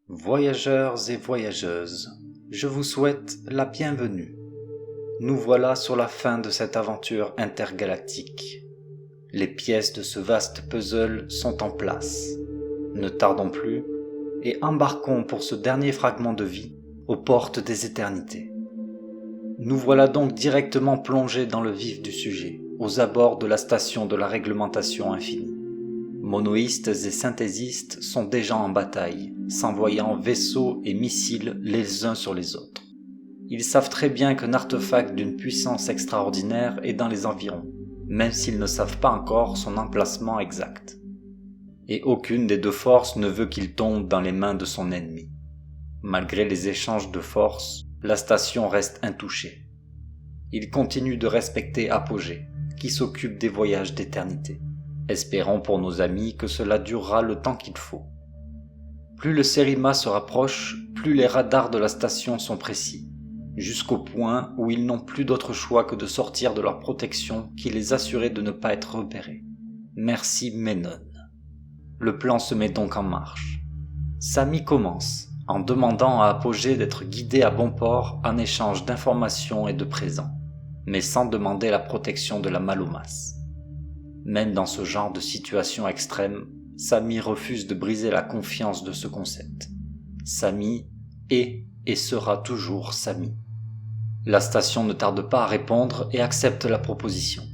Voyageurs et voyageuses, je vous souhaite la bienvenue. Nous voilà sur la fin de cette aventure intergalactique. Les pièces de ce vaste puzzle sont en place. Ne tardons plus et embarquons pour ce dernier fragment de vie aux portes des éternités. Nous voilà donc directement plongés dans le vif du sujet, aux abords de la station de la réglementation infinie. Monoïstes et synthésistes sont déjà en bataille, s'envoyant vaisseaux et missiles les uns sur les autres. Ils savent très bien qu'un artefact d'une puissance extraordinaire est dans les environs, même s'ils ne savent pas encore son emplacement exact. Et aucune des deux forces ne veut qu'il tombe dans les mains de son ennemi. Malgré les échanges de forces, la station reste intouchée. Ils continuent de respecter Apogée, qui s'occupe des voyages d'éternité. Espérons pour nos amis que cela durera le temps qu'il faut. Plus le Sérima se rapproche, plus les radars de la station sont précis, jusqu'au point où ils n'ont plus d'autre choix que de sortir de leur protection qui les assurait de ne pas être repérés. Merci Ménon. Le plan se met donc en marche. Samy commence, en demandant à Apogée d'être guidé à bon port en échange d'informations et de présents, mais sans demander la protection de la Malomas. Même dans ce genre de situation extrême, Samy refuse de briser la confiance de ce concept. Samy est et sera toujours Samy. La station ne tarde pas à répondre et accepte la proposition.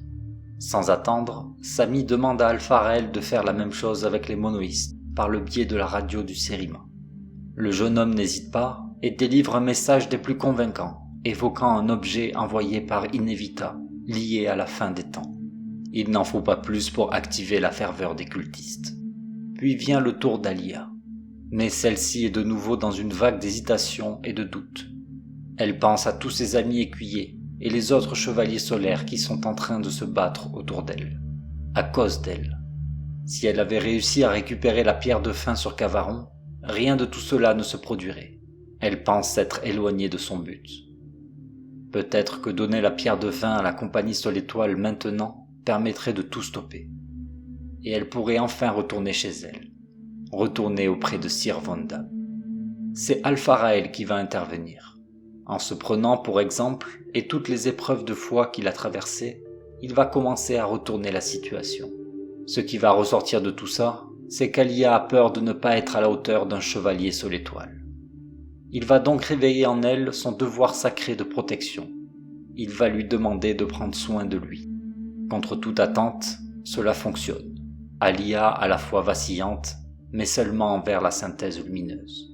Sans attendre, Samy demande à Alpha-Raël de faire la même chose avec les monoïstes, par le biais de la radio du Sérima. Le jeune homme n'hésite pas et délivre un message des plus convaincants, évoquant un objet envoyé par Inevita, lié à la fin des temps. Il n'en faut pas plus pour activer la ferveur des cultistes. Puis vient le tour d'Alia. Mais celle-ci est de nouveau dans une vague d'hésitation et de doute. Elle pense à tous ses amis écuyers et les autres chevaliers solaires qui sont en train de se battre autour d'elle. À cause d'elle. Si elle avait réussi à récupérer la pierre de fin sur Cavaron, rien de tout cela ne se produirait. Elle pense s'être éloignée de son but. Peut-être que donner la pierre de fin à la compagnie Solétoile maintenant permettrait de tout stopper. Et elle pourrait enfin retourner chez elle. Retourner auprès de Sir Vonda. C'est Alpha-Raël qui va intervenir. En se prenant pour exemple, et toutes les épreuves de foi qu'il a traversées, il va commencer à retourner la situation. Ce qui va ressortir de tout ça, c'est qu'Alia a peur de ne pas être à la hauteur d'un chevalier Solétoile. Il va donc réveiller en elle son devoir sacré de protection. Il va lui demander de prendre soin de lui. Contre toute attente, cela fonctionne. Alia à la fois vacillante, mais seulement envers la synthèse lumineuse.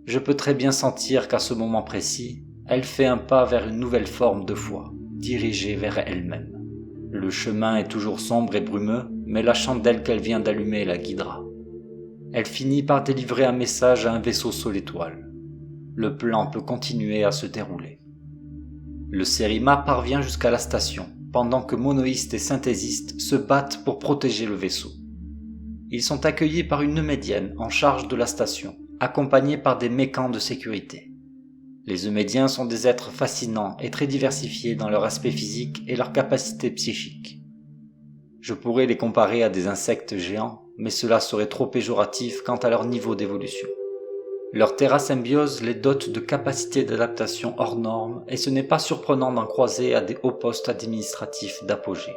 Je peux très bien sentir qu'à ce moment précis, elle fait un pas vers une nouvelle forme de foi, dirigée vers elle-même. Le chemin est toujours sombre et brumeux, mais la chandelle qu'elle vient d'allumer la guidera. Elle finit par délivrer un message à un vaisseau Solétoile. Le plan peut continuer à se dérouler. Le Sérima parvient jusqu'à la station, pendant que monoïstes et synthésistes se battent pour protéger le vaisseau. Ils sont accueillis par une Eumédienne en charge de la station, accompagnée par des mécans de sécurité. Les Eumédiens sont des êtres fascinants et très diversifiés dans leur aspect physique et leur capacité psychique. Je pourrais les comparer à des insectes géants, mais cela serait trop péjoratif quant à leur niveau d'évolution. Leur terrasymbiose les dote de capacités d'adaptation hors normes et ce n'est pas surprenant d'en croiser à des hauts postes administratifs d'Apogée.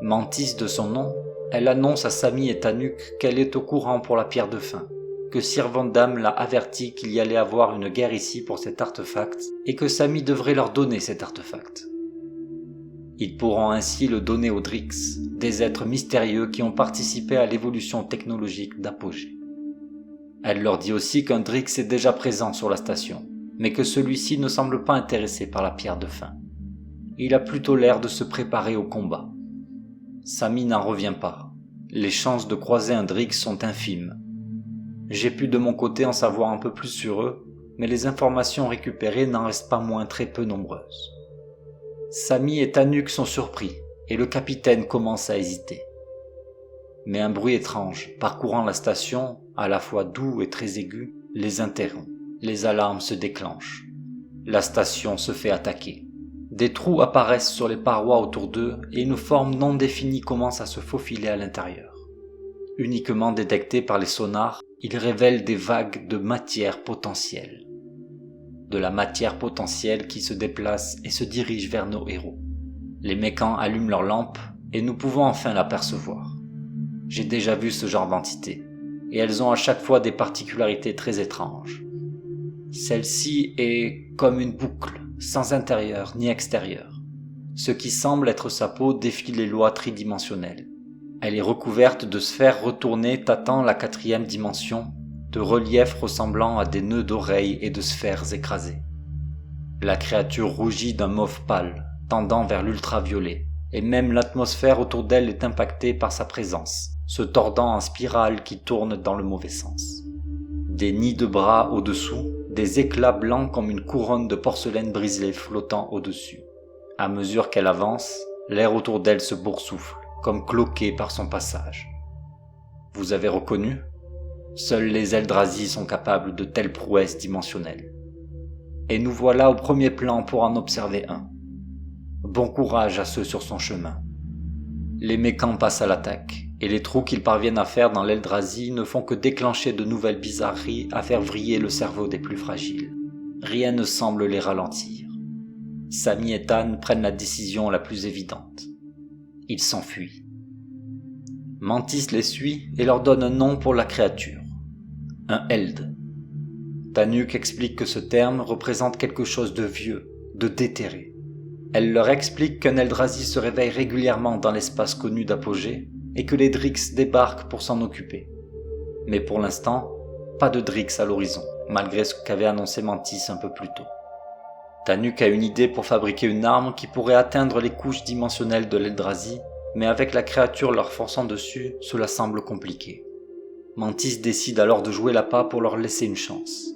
Mantis de son nom, elle annonce à Samy et Tanuk qu'elle est au courant pour la pierre de fin, que Sir Vandam l'a averti qu'il y allait avoir une guerre ici pour cet artefact et que Samy devrait leur donner cet artefact. Ils pourront ainsi le donner aux Drix, des êtres mystérieux qui ont participé à l'évolution technologique d'Apogée. Elle leur dit aussi qu'un Drix est déjà présent sur la station, mais que celui-ci ne semble pas intéressé par la pierre de fin. Il a plutôt l'air de se préparer au combat. Samy n'en revient pas. Les chances de croiser un Drix sont infimes. J'ai pu de mon côté en savoir un peu plus sur eux, mais les informations récupérées n'en restent pas moins très peu nombreuses. Samy et Tanuk sont surpris, et le capitaine commence à hésiter. Mais un bruit étrange, parcourant la station, à la fois doux et très aigu, les interrompt. Les alarmes se déclenchent. La station se fait attaquer. Des trous apparaissent sur les parois autour d'eux et une forme non définie commence à se faufiler à l'intérieur. Uniquement détectée par les sonars, il révèle des vagues de matière potentielle. De la matière potentielle qui se déplace et se dirige vers nos héros. Les mécans allument leurs lampes et nous pouvons enfin l'apercevoir. J'ai déjà vu ce genre d'entité, et elles ont à chaque fois des particularités très étranges. Celle-ci est comme une boucle, sans intérieur ni extérieur. Ce qui semble être sa peau défie les lois tridimensionnelles. Elle est recouverte de sphères retournées tâtant la 4e dimension, de reliefs ressemblant à des nœuds d'oreilles et de sphères écrasées. La créature rougit d'un mauve pâle, tendant vers l'ultraviolet, et même l'atmosphère autour d'elle est impactée par sa présence, se tordant en spirale qui tourne dans le mauvais sens. Des nids de bras au-dessous, des éclats blancs comme une couronne de porcelaine brisée flottant au-dessus. À mesure qu'elle avance, l'air autour d'elle se boursoufle, comme cloqué par son passage. Vous avez reconnu ? Seuls les Eldrazi sont capables de telles prouesses dimensionnelles. Et nous voilà au premier plan pour en observer un. Bon courage à ceux sur son chemin. Les mécans passent à l'attaque, et les trous qu'ils parviennent à faire dans l'Eldrazi ne font que déclencher de nouvelles bizarreries à faire vriller le cerveau des plus fragiles. Rien ne semble les ralentir. Sami et Tan prennent la décision la plus évidente. Ils s'enfuient. Mantis les suit et leur donne un nom pour la créature. Un Eld. Tanuk explique que ce terme représente quelque chose de vieux, de déterré. Elle leur explique qu'un Eldrazi se réveille régulièrement dans l'espace connu d'Apogée et que les Drix débarquent pour s'en occuper. Mais pour l'instant, pas de Drix à l'horizon, malgré ce qu'avait annoncé Mantis un peu plus tôt. Tanuk a une idée pour fabriquer une arme qui pourrait atteindre les couches dimensionnelles de l'Eldrazi, mais avec la créature leur forçant dessus, cela semble compliqué. Mantis décide alors de jouer l'appât pour leur laisser une chance.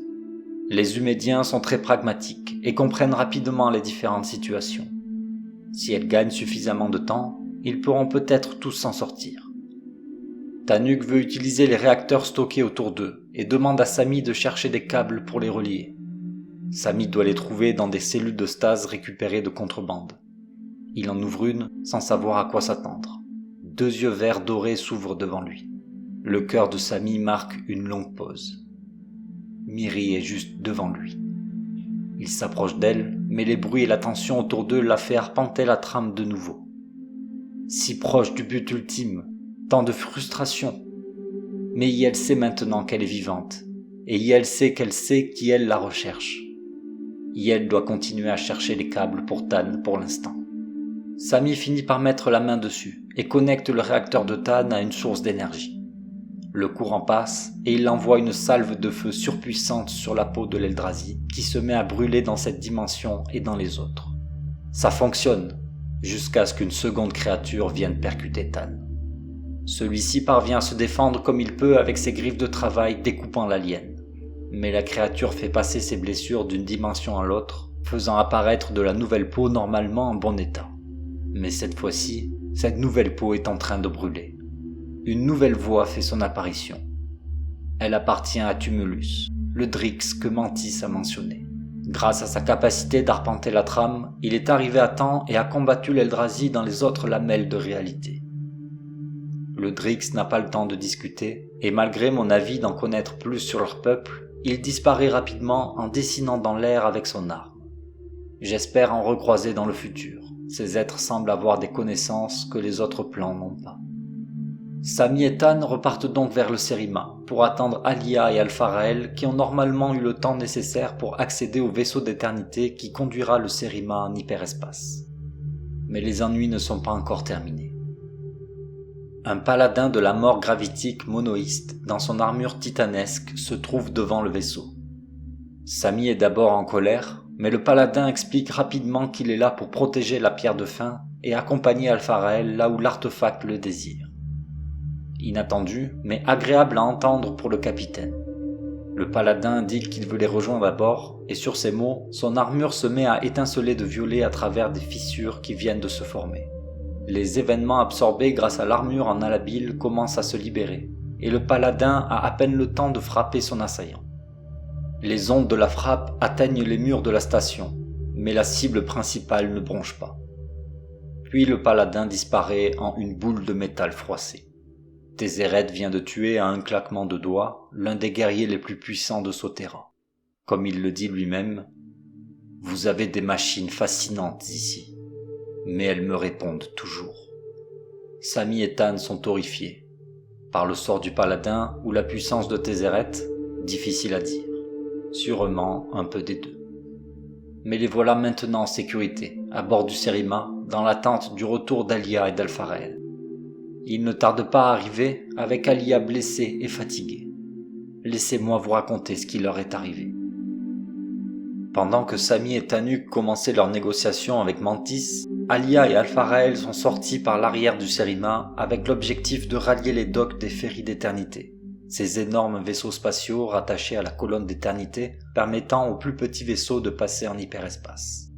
Les Humédiens sont très pragmatiques et comprennent rapidement les différentes situations. Si elles gagnent suffisamment de temps, ils pourront peut-être tous s'en sortir. Tanuk veut utiliser les réacteurs stockés autour d'eux et demande à Sami de chercher des câbles pour les relier. Sami doit les trouver dans des cellules de stase récupérées de contrebande. Il en ouvre une sans savoir à quoi s'attendre. 2 yeux verts dorés s'ouvrent devant lui. Le cœur de Sami marque une longue pause. Miri est juste devant lui. Il s'approche d'elle, mais les bruits et la tension autour d'eux la fait arpenter la trame de nouveau. Si proche du but ultime, tant de frustration. Mais Yel sait maintenant qu'elle est vivante, et Yel sait qu'elle sait qui elle la recherche. Yel doit continuer à chercher les câbles pour Tan pour l'instant. Sami finit par mettre la main dessus et connecte le réacteur de Tan à une source d'énergie. Le courant passe et il envoie une salve de feu surpuissante sur la peau de l'Eldrazi qui se met à brûler dans cette dimension et dans les autres. Ça fonctionne, jusqu'à ce qu'une seconde créature vienne percuter Tan. Celui-ci parvient à se défendre comme il peut avec ses griffes de travail découpant l'alien. Mais la créature fait passer ses blessures d'une dimension à l'autre, faisant apparaître de la nouvelle peau normalement en bon état. Mais cette fois-ci, cette nouvelle peau est en train de brûler. Une nouvelle voix fait son apparition. Elle appartient à Tumulus, le Drix que Mantis a mentionné. Grâce à sa capacité d'arpenter la trame, il est arrivé à temps et a combattu l'Eldrazi dans les autres lamelles de réalité. Le Drix n'a pas le temps de discuter, et malgré mon avis d'en connaître plus sur leur peuple, il disparaît rapidement en dessinant dans l'air avec son arme. J'espère en recroiser dans le futur. Ces êtres semblent avoir des connaissances que les autres plans n'ont pas. Sami et Tan repartent donc vers le Sérima pour attendre Alia et Alpharael qui ont normalement eu le temps nécessaire pour accéder au vaisseau d'éternité qui conduira le Sérima en hyperespace. Mais les ennuis ne sont pas encore terminés. Un paladin de la mort gravitique monoïste dans son armure titanesque se trouve devant le vaisseau. Sami est d'abord en colère, mais le paladin explique rapidement qu'il est là pour protéger la pierre de fin et accompagner Alpharael là où l'artefact le désire. Inattendu, mais agréable à entendre pour le capitaine. Le paladin indique qu'il veut les rejoindre à bord, et sur ces mots, son armure se met à étinceler de violet à travers des fissures qui viennent de se former. Les événements absorbés grâce à l'armure en alabile commencent à se libérer, et le paladin a à peine le temps de frapper son assaillant. Les ondes de la frappe atteignent les murs de la station, mais la cible principale ne bronche pas. Puis le paladin disparaît en une boule de métal froissé. Tézéret vient de tuer à un claquement de doigts l'un des guerriers les plus puissants de Sotera. Comme il le dit lui-même, « Vous avez des machines fascinantes ici, mais elles me répondent toujours. » Sami et Tan sont horrifiés. Par le sort du paladin ou la puissance de Tézéret, difficile à dire. Sûrement un peu des deux. Mais les voilà maintenant en sécurité, à bord du Sérima, dans l'attente du retour d'Alia et d'Alpharel. Ils ne tardent pas à arriver avec Alia blessée et fatiguée. Laissez-moi vous raconter ce qui leur est arrivé. Pendant que Sami et Tanuk commençaient leurs négociations avec Mantis, Alia et Alpharel sont sortis par l'arrière du Sérima avec l'objectif de rallier les docks des ferries d'éternité, ces énormes vaisseaux spatiaux rattachés à la colonne d'éternité permettant aux plus petits vaisseaux de passer en hyperespace.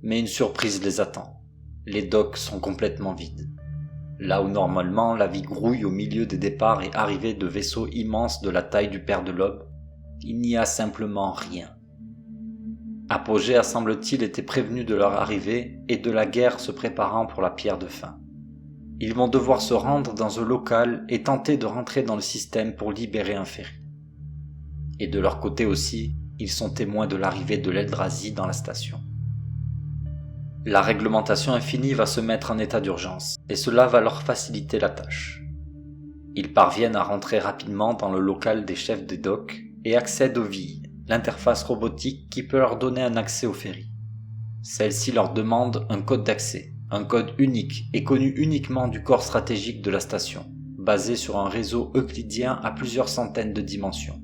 Mais une surprise les attend. Les docks sont complètement vides. Là où normalement la vie grouille au milieu des départs et arrivées de vaisseaux immenses de la taille du père de l'aube, il n'y a simplement rien. Apogée a semble-t-il été prévenu de leur arrivée et de la guerre se préparant pour la pierre de fin. Ils vont devoir se rendre dans un local et tenter de rentrer dans le système pour libérer un ferry. Et de leur côté aussi, ils sont témoins de l'arrivée de l'Eldrazi dans la station. La réglementation infinie va se mettre en état d'urgence, et cela va leur faciliter la tâche. Ils parviennent à rentrer rapidement dans le local des chefs des docks et accèdent aux villes, l'interface robotique qui peut leur donner un accès au ferry. Celle-ci leur demande un code d'accès, un code unique et connu uniquement du corps stratégique de la station, basé sur un réseau euclidien à plusieurs centaines de dimensions.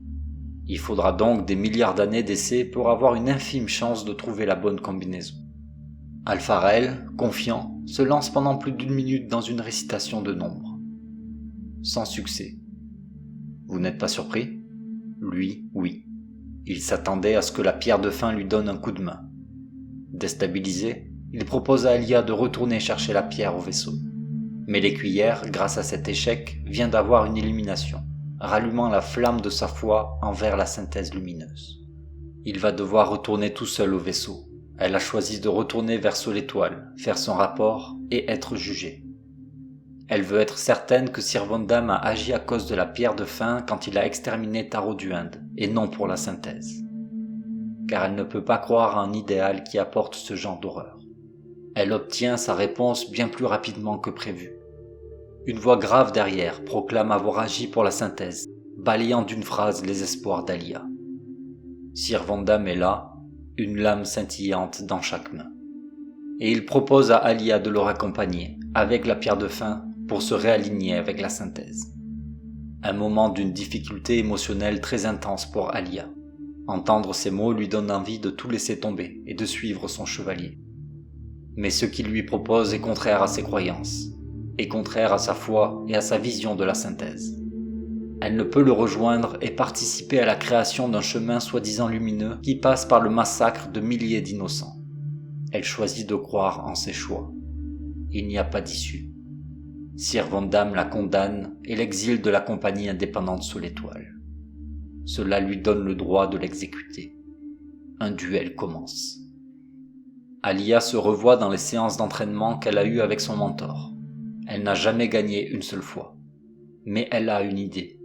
Il faudra donc des milliards d'années d'essais pour avoir une infime chance de trouver la bonne combinaison. Alpharel, confiant, se lance pendant plus d'1 minute dans une récitation de nombres. Sans succès. Vous n'êtes pas surpris ? Lui, oui. Il s'attendait à ce que la pierre de fin lui donne un coup de main. Déstabilisé, il propose à Alia de retourner chercher la pierre au vaisseau. Mais l'écuyère, grâce à cet échec, vient d'avoir une illumination, rallumant la flamme de sa foi envers la synthèse lumineuse. Il va devoir retourner tout seul au vaisseau. Elle a choisi de retourner vers Sol Étoile, faire son rapport et être jugée. Elle veut être certaine que Sir Vondam a agi à cause de la pierre de fin quand il a exterminé Taro du Inde, et non pour la synthèse. Car elle ne peut pas croire à un idéal qui apporte ce genre d'horreur. Elle obtient sa réponse bien plus rapidement que prévu. Une voix grave derrière proclame avoir agi pour la synthèse, balayant d'une phrase les espoirs d'Alia. Sir Vondam est là, une lame scintillante dans chaque main. Et il propose à Alia de le raccompagner, avec la pierre de fin, pour se réaligner avec la synthèse. Un moment d'une difficulté émotionnelle très intense pour Alia. Entendre ces mots lui donne envie de tout laisser tomber et de suivre son chevalier. Mais ce qu'il lui propose est contraire à ses croyances, et contraire à sa foi et à sa vision de la synthèse. Elle ne peut le rejoindre et participer à la création d'un chemin soi-disant lumineux qui passe par le massacre de milliers d'innocents. Elle choisit de croire en ses choix. Il n'y a pas d'issue. Sir Vondam la condamne et l'exile de la compagnie indépendante Sol Étoile. Cela lui donne le droit de l'exécuter. Un duel commence. Alia se revoit dans les séances d'entraînement qu'elle a eues avec son mentor. Elle n'a jamais gagné une seule fois. Mais elle a une idée.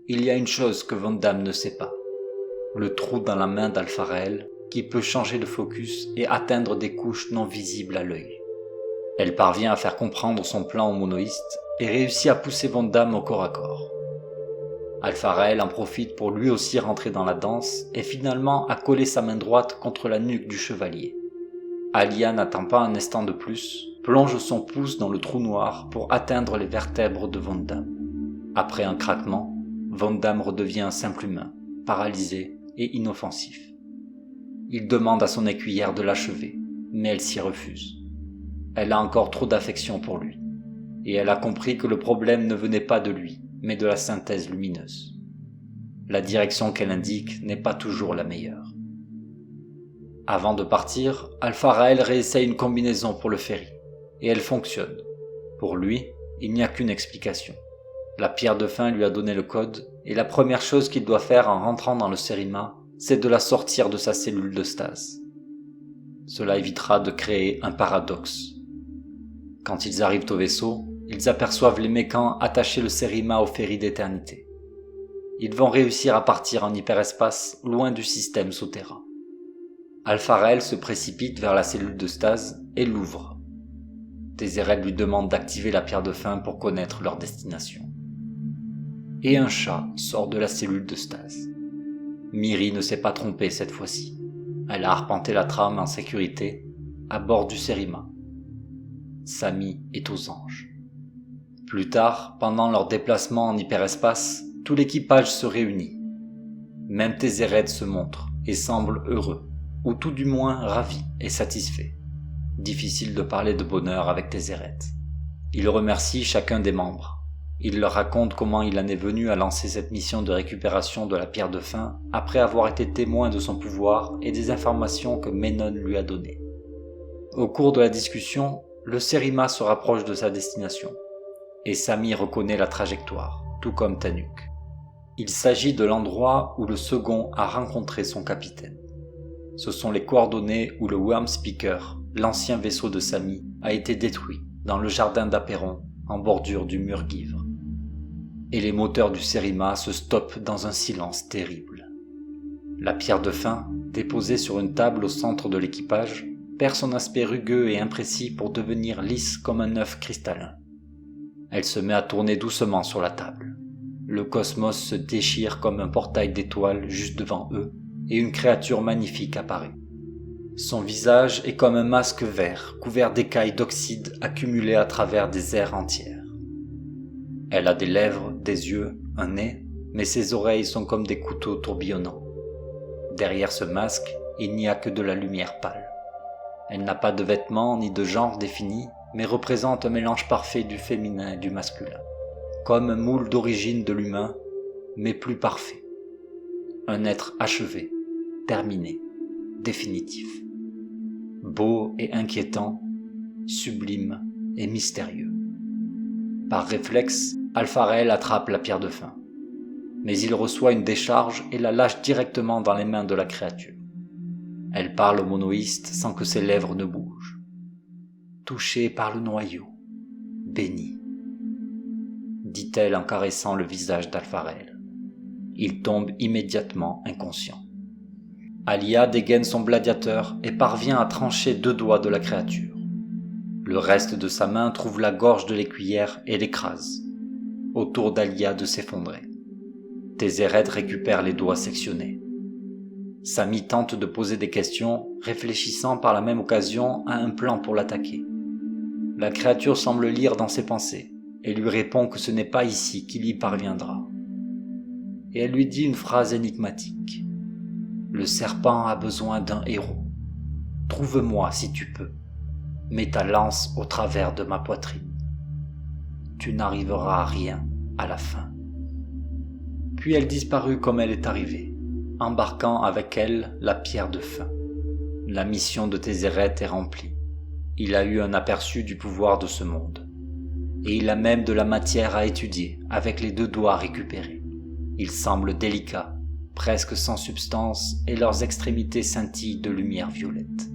Il y a une chose que Vondam ne sait pas. Le trou dans la main d'Alpharel qui peut changer de focus et atteindre des couches non visibles à l'œil. Elle parvient à faire comprendre son plan au monoïste et réussit à pousser Vondam au corps à corps. Alpharel en profite pour lui aussi rentrer dans la danse et finalement à coller sa main droite contre la nuque du chevalier. Alia n'attend pas un instant de plus, plonge son pouce dans le trou noir pour atteindre les vertèbres de Vondam. Après un craquement, Vondam redevient un simple humain, paralysé et inoffensif. Il demande à son écuyère de l'achever, mais elle s'y refuse. Elle a encore trop d'affection pour lui, et elle a compris que le problème ne venait pas de lui, mais de la synthèse lumineuse. La direction qu'elle indique n'est pas toujours la meilleure. Avant de partir, Alpharel réessaye une combinaison pour le ferry, et elle fonctionne. Pour lui, il n'y a qu'une explication. La pierre de fin lui a donné le code, et la première chose qu'il doit faire en rentrant dans le Sérima, c'est de la sortir de sa cellule de stase. Cela évitera de créer un paradoxe. Quand ils arrivent au vaisseau, ils aperçoivent les mécans attacher le Sérima au ferry d'éternité. Ils vont réussir à partir en hyperespace loin du système souterrain. Alpharel se précipite vers la cellule de stase et l'ouvre. Tézéret lui demande d'activer la pierre de fin pour connaître leur destination. Et un chat sort de la cellule de stase. Miri ne s'est pas trompée cette fois-ci. Elle a arpenté la trame en sécurité à bord du Sérima. Samy est aux anges. Plus tard, pendant leur déplacement en hyperespace, tout l'équipage se réunit. Même Tézéret se montre et semble heureux, ou tout du moins ravi et satisfait. Difficile de parler de bonheur avec Tézéret. Il remercie chacun des membres. Il leur raconte comment il en est venu à lancer cette mission de récupération de la pierre de fin après avoir été témoin de son pouvoir et des informations que Ménon lui a données. Au cours de la discussion, le Sérima se rapproche de sa destination, et Samy reconnaît la trajectoire, tout comme Tanuk. Il s'agit de l'endroit où le second a rencontré son capitaine. Ce sont les coordonnées où le Wormspeaker, l'ancien vaisseau de Samy, a été détruit dans le jardin d'Apéron, en bordure du Mur-Givre. Et les moteurs du Sérima se stoppent dans un silence terrible. La pierre de fin, déposée sur une table au centre de l'équipage, perd son aspect rugueux et imprécis pour devenir lisse comme un œuf cristallin. Elle se met à tourner doucement sur la table. Le cosmos se déchire comme un portail d'étoiles juste devant eux, et une créature magnifique apparaît. Son visage est comme un masque vert, couvert d'écailles d'oxyde accumulées à travers des aires entières. Elle a des lèvres, des yeux, un nez, mais ses oreilles sont comme des couteaux tourbillonnants. Derrière ce masque, il n'y a que de la lumière pâle. Elle n'a pas de vêtements ni de genre défini, mais représente un mélange parfait du féminin et du masculin. Comme un moule d'origine de l'humain, mais plus parfait. Un être achevé, terminé, définitif. Beau et inquiétant, sublime et mystérieux. Par réflexe, Alpharel attrape la pierre de fin. Mais il reçoit une décharge et la lâche directement dans les mains de la créature. Elle parle au monoïste sans que ses lèvres ne bougent. Touché par le noyau, béni, dit-elle en caressant le visage d'Alpharel. Il tombe immédiatement inconscient. Alia dégaine son gladiateur et parvient à trancher 2 doigts de la créature. Le reste de sa main trouve la gorge de l'écuyère et l'écrase. Autour d'Alia de s'effondrer. Tézéret récupère les doigts sectionnés. Samy tente de poser des questions, réfléchissant par la même occasion à un plan pour l'attaquer. La créature semble lire dans ses pensées et lui répond que ce n'est pas ici qu'il y parviendra. Et elle lui dit une phrase énigmatique. « Le serpent a besoin d'un héros. Trouve-moi si tu peux. Mets ta lance au travers de ma poitrine. Tu n'arriveras à rien à la fin. » Puis elle disparut comme elle est arrivée, embarquant avec elle la pierre de fin. La mission de Tézéret est remplie. Il a eu un aperçu du pouvoir de ce monde. Et il a même de la matière à étudier avec les 2 doigts récupérés. Il semble délicat, presque sans substance, et leurs extrémités scintillent de lumière violette.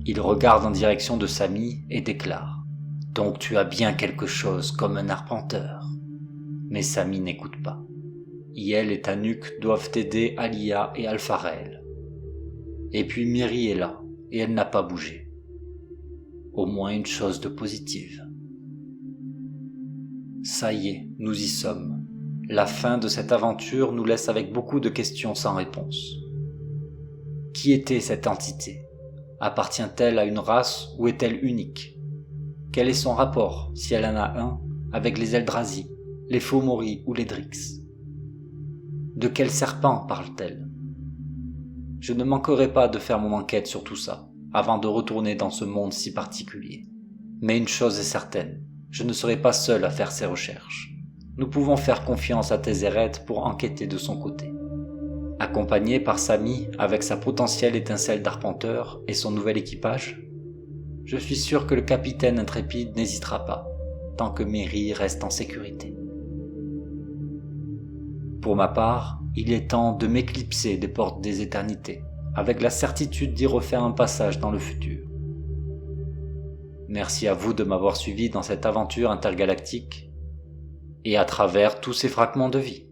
Il regarde en direction de Samy et déclare « Donc tu as bien quelque chose comme un arpenteur. » Mais Samy n'écoute pas. Iel et Tanuk doivent aider Alia et Alpharel. Et puis Miri est là, et elle n'a pas bougé. Au moins une chose de positive. Ça y est, nous y sommes. La fin de cette aventure nous laisse avec beaucoup de questions sans réponse. Qui était cette entité ? Appartient-elle à une race ou est-elle unique ? Quel est son rapport, si elle en a un, avec les Eldrazi, les Fomori ou les Drix ? De quel serpent parle-t-elle ? Je ne manquerai pas de faire mon enquête sur tout ça, avant de retourner dans ce monde si particulier. Mais une chose est certaine, je ne serai pas seul à faire ces recherches. Nous pouvons faire confiance à Tézéret pour enquêter de son côté. Accompagné par Samy avec sa potentielle étincelle d'arpenteur et son nouvel équipage, je suis sûr que le capitaine intrépide n'hésitera pas, tant que Miri reste en sécurité. Pour ma part, il est temps de m'éclipser des portes des éternités, avec la certitude d'y refaire un passage dans le futur. Merci à vous de m'avoir suivi dans cette aventure intergalactique et à travers tous ces fragments de vie.